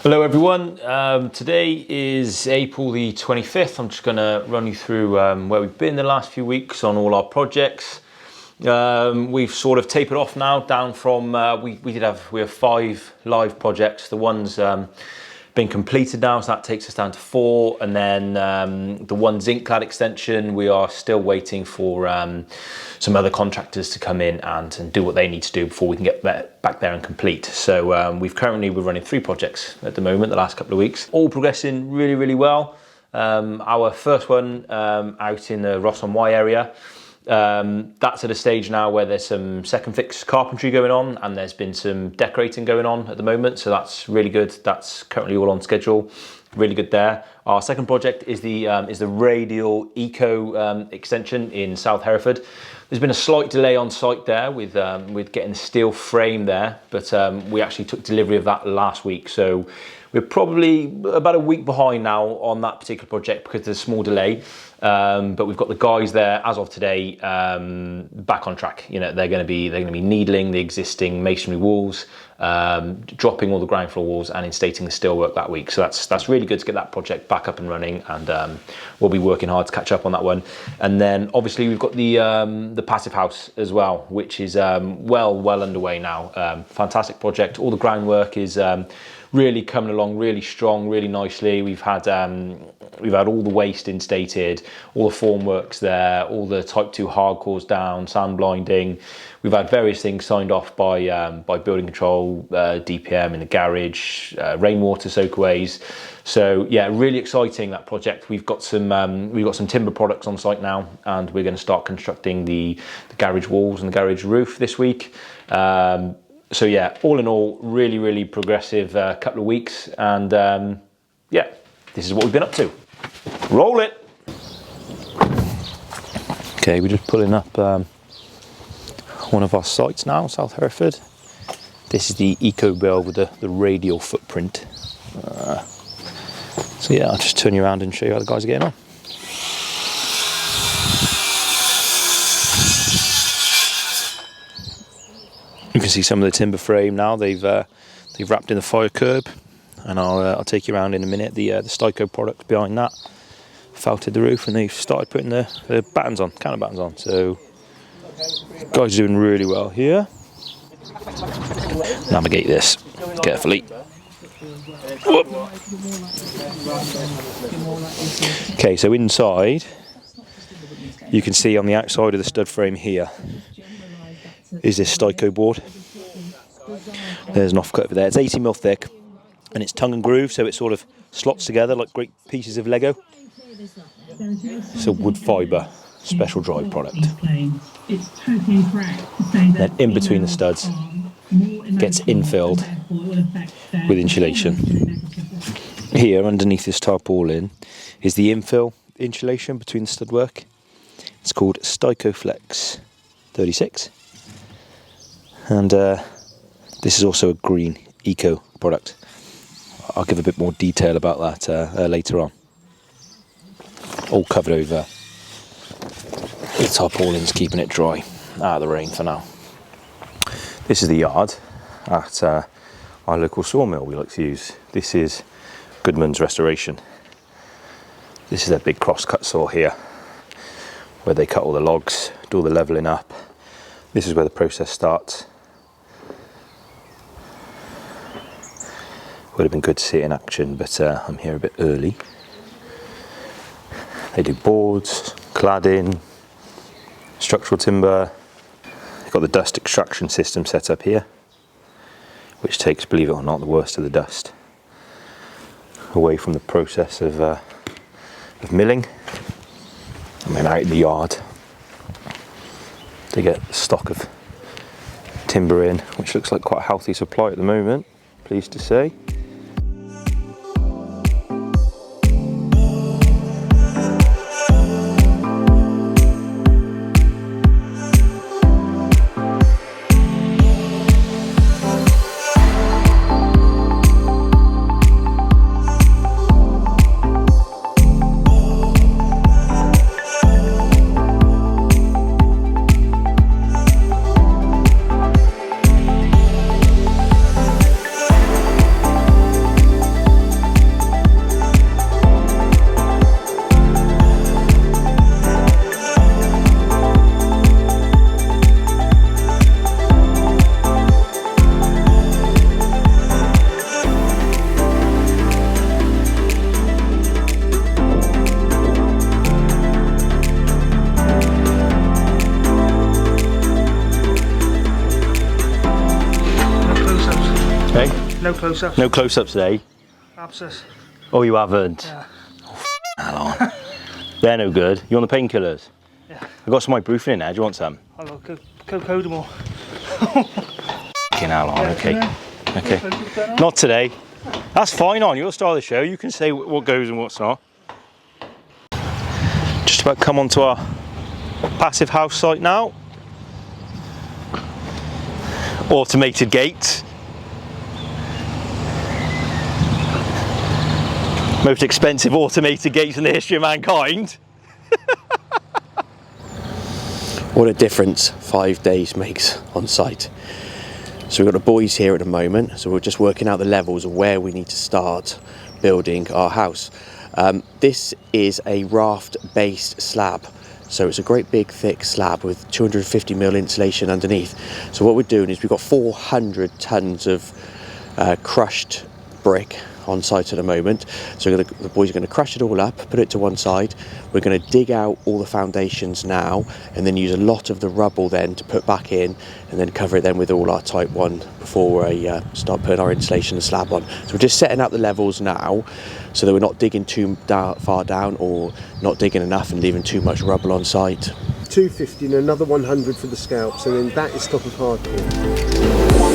Hello everyone, today is April the 25th. I'm just going to run you through where we've been the last few weeks on all our projects. We've sort of tapered off now, down from, we have 5 live projects. The one's been completed now, so that takes us down to 4. And then the one zinc clad extension, we are still waiting for some other contractors to come in and do what they need to do before we can get back there and complete. So we're running 3 projects at the moment, the last couple of weeks, all progressing really, really well. Our first one out in the Ross-on-Wye area, that's at a stage now where there's some second fix carpentry going on, and there's been some decorating going on at the moment, so that's really good. That's currently all on schedule, really good there. Our second project is the radial eco extension in South Hereford. There's been a slight delay on site there with getting the steel frame there, but we actually took delivery of that last week, so we're probably about a week behind now on that particular project because there's a small delay. But we've got the guys there as of today, back on track. You know, they're going to be needling the existing masonry walls, dropping all the ground floor walls, and instating the steelwork that week. So that's really good to get that project back up and running, and we'll be working hard to catch up on that one. And then obviously we've got the Passivehaus as well, which is well underway now. Fantastic project. All the groundwork is really coming along really strong, really nicely. We've had all the waste instated, all the formworks there, all the type 2 hardcores down, sand blinding. We've had various things signed off by building control, DPM in the garage, rainwater soakaways. So yeah, really exciting, that project. We've got some timber products on site now, and we're going to start constructing the garage walls and the garage roof this week. So yeah, all in all, really, really progressive couple of weeks, and yeah, this is what we've been up to. Roll it! Okay, we're just pulling up one of our sites now, South Hereford. This is the Eco Build with the radial footprint. So yeah, I'll just turn you around and show you how the guys are getting on. You can see some of the timber frame now. They've wrapped in the fire curb, and I'll take you around in a minute. The Styco product behind that felted the roof, and they've started putting the battens on, counter battens on. So guys are doing really well here. Navigate this carefully. Whoop. Okay, so inside you can see on the outside of the stud frame here is this Styco board. There's an offcut over there. It's 80mm thick, and it's tongue and groove, so it sort of slots together like great pieces of Lego. It's a wood fibre special drive product. Then in between the studs gets infilled with insulation. Here underneath this tarpaulin is the infill insulation between the stud work. It's called Styco Flex 36. And this is also a green eco product. I'll give a bit more detail about that later on. All covered over with tarpaulins, keeping it dry out of the rain for now. This is the yard at our local sawmill we like to use. This is Goodman's Restoration. This is their big cross-cut saw here, where they cut all the logs, do all the levelling up. This is where the process starts. Would have been good to see it in action, but I'm here a bit early. They do boards, cladding, structural timber. They've got the dust extraction system set up here, which takes, believe it or not, the worst of the dust away from the process of milling. And then out in the yard, they get a stock of timber in, which looks like quite a healthy supply at the moment, pleased to say. No close-ups. No close-ups today? Abscess. Oh, you haven't? Yeah. Oh, they're no good. You want the painkillers? Yeah. I've got some ibuprofen in there. Do you want some? I'll go Cocodamol. Fucking hell on, okay. Okay. Not today. That's fine on your style of the show. You can say what goes and what's not. Just about come onto our Passivehaus site now. Automated gates. Most expensive automated gates in the history of mankind. What a difference 5 days makes on site. So we've got the boys here at the moment, so we're just working out the levels of where we need to start building our house. This is a raft based slab, so it's a great big thick slab with 250mm insulation underneath. So what we're doing is we've got 400 tons of crushed brick on site at the moment. So the boys are going to crush it all up, put it to one side. We're going to dig out all the foundations now and then use a lot of the rubble then to put back in, and then cover it then with all our type 1 before we start putting our insulation and slab on. So we're just setting out the levels now so that we're not digging too far down or not digging enough and leaving too much rubble on site. 250 and another 100 for the scalps, and then that is top of hardcore.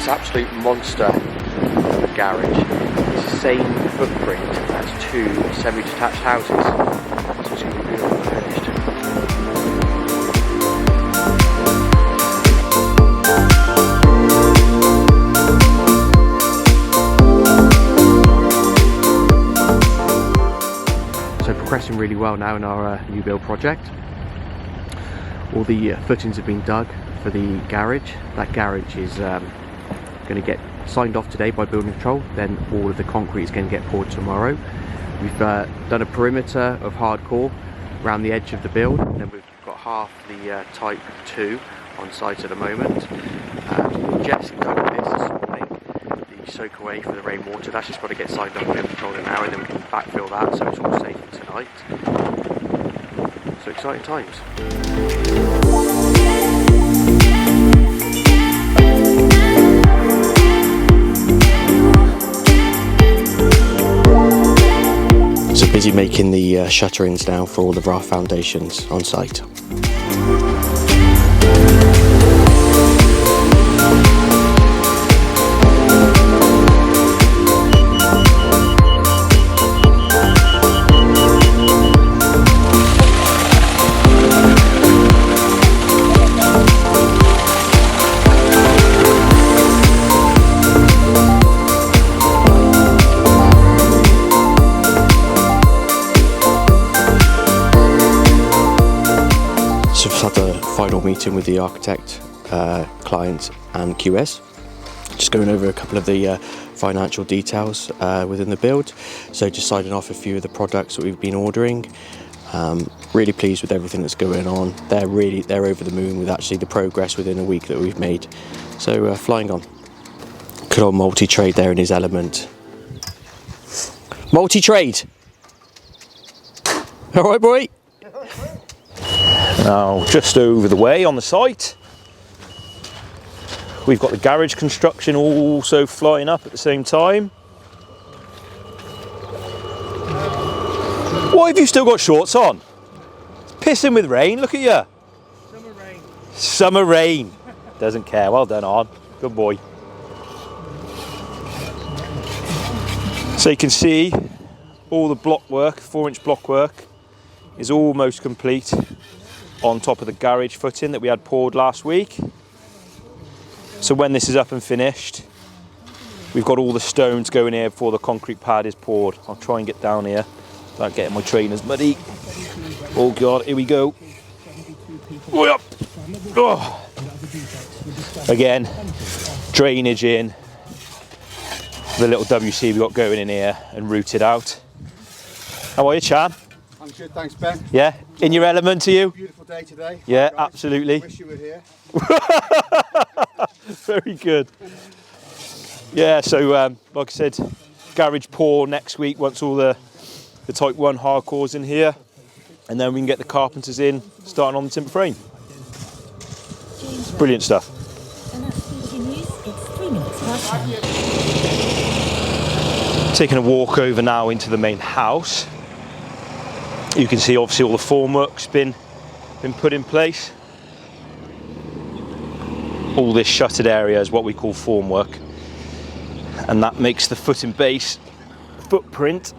Absolute monster of a garage. It's the same footprint as 2 semi-detached houses. So it's going to be beautifully finished. So progressing really well now in our new build project. All the footings have been dug for the garage. That garage is going to get signed off today by building control, then all of the concrete is going to get poured tomorrow. We've done a perimeter of hardcore around the edge of the build, and then we've got half the type 2 on site at the moment. Just covered this morning, the soak away for the rainwater. That's just got to get signed off by building control in an hour, and then we can backfill that so it's all safe for tonight. So exciting times. Busy making the shutterings now for all of our foundations on site. So we've had the final meeting with the architect, client and QS. Just going over a couple of the financial details within the build. So just signing off a few of the products that we've been ordering. Really pleased with everything that's going on. They're over the moon with actually the progress within a week that we've made. So flying on. Good old multi-trade there in his element. Multi-trade! All right, boy? Now, just over the way on the site, we've got the garage construction also flying up at the same time. Why have you still got shorts on? It's pissing with rain, look at you. Summer rain. Summer rain. Doesn't care, well done on. Good boy. So you can see all the block work, 4-inch block work, is almost complete on top of the garage footing that we had poured last week. So when this is up and finished, we've got all the stones going here before the concrete pad is poured. I'll try and get down here without getting my trainers muddy. Oh God, here we go. Oh. Again, drainage in, the little WC we got going in here and rooted out. How are you, Chan? I'm good, thanks Ben. Yeah, in your element, are you? Beautiful day today. Yeah, Guys, absolutely. wish you were here. Very good. Yeah, so like I said, garage pour next week once all the the Type 1 hardcores in here, and then we can get the carpenters in, starting on the timber frame. It's brilliant stuff. Taking a walk over now into the main house. You can see obviously all the formwork's been put in place. All this shuttered area is what we call formwork, and that makes the footing base footprint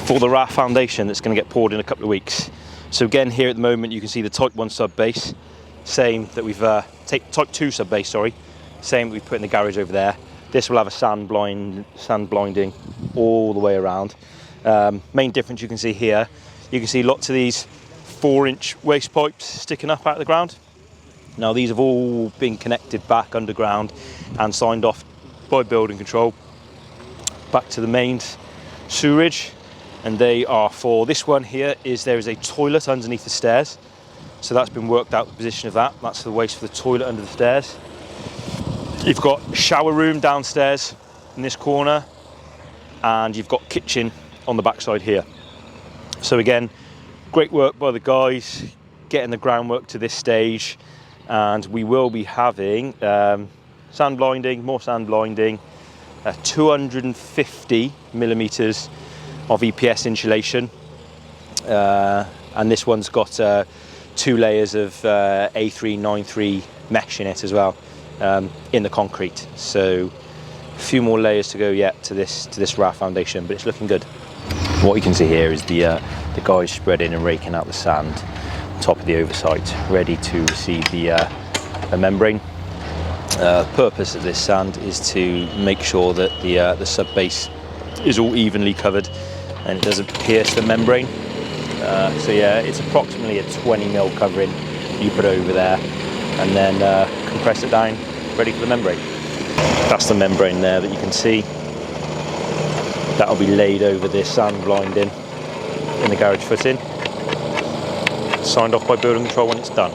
for the raft foundation that's going to get poured in a couple of weeks. So again, here at the moment you can see the Type 1 sub base, same that we've Type 2 sub base, sorry, same that we've put in the garage over there. This will have a sand blinding all the way around. Main difference you can see here, you can see lots of these 4-inch waste pipes sticking up out of the ground. Now these have all been connected back underground and signed off by building control back to the main sewerage, and they are for, this one here there is a toilet underneath the stairs, so that's been worked out, the position of that. That's the waste for the toilet under the stairs. You've got shower room downstairs in this corner, and you've got kitchen on the backside here. So again, great work by the guys getting the groundwork to this stage, and we will be having sand blinding, more sand blinding, 250 millimeters of EPS insulation, and this one's got 2 layers of A393 mesh in it as well, in the concrete. So a few more layers to go yet to this raft foundation, but it's looking good. What you can see here is the guys spreading and raking out the sand on top of the oversight, ready to receive the membrane. The purpose of this sand is to make sure that the sub base is all evenly covered and it doesn't pierce the membrane. So yeah, it's approximately a 20mm covering you put over there, and then compress it down, ready for the membrane. That's the membrane there that you can see. That'll be laid over this sand blinding in the garage footing, signed off by building control when it's done.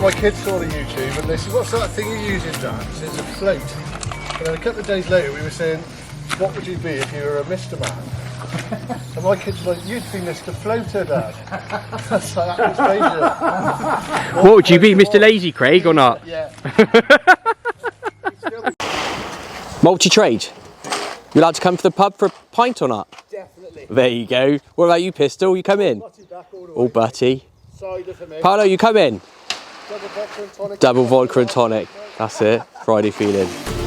My kids saw the YouTube and they said, what sort of thing are you using, Dad? He says, a float. And then a couple of days later we were saying, what would you be if you were a Mr. Man? And my kids were like, you'd be Mr. Floater, Dad. That's like, that was major. What would you be, Mr. Lazy Craig, or not? Yeah. Multi-trade. You allowed to come to the pub for a pint or not? Definitely. There you go. What about you, Pistol? You come in? Butty back all the way. All butty. Cider for me. Paolo, you come in? Double vodka and tonic. Double vodka and tonic. That's it. Friday feeling.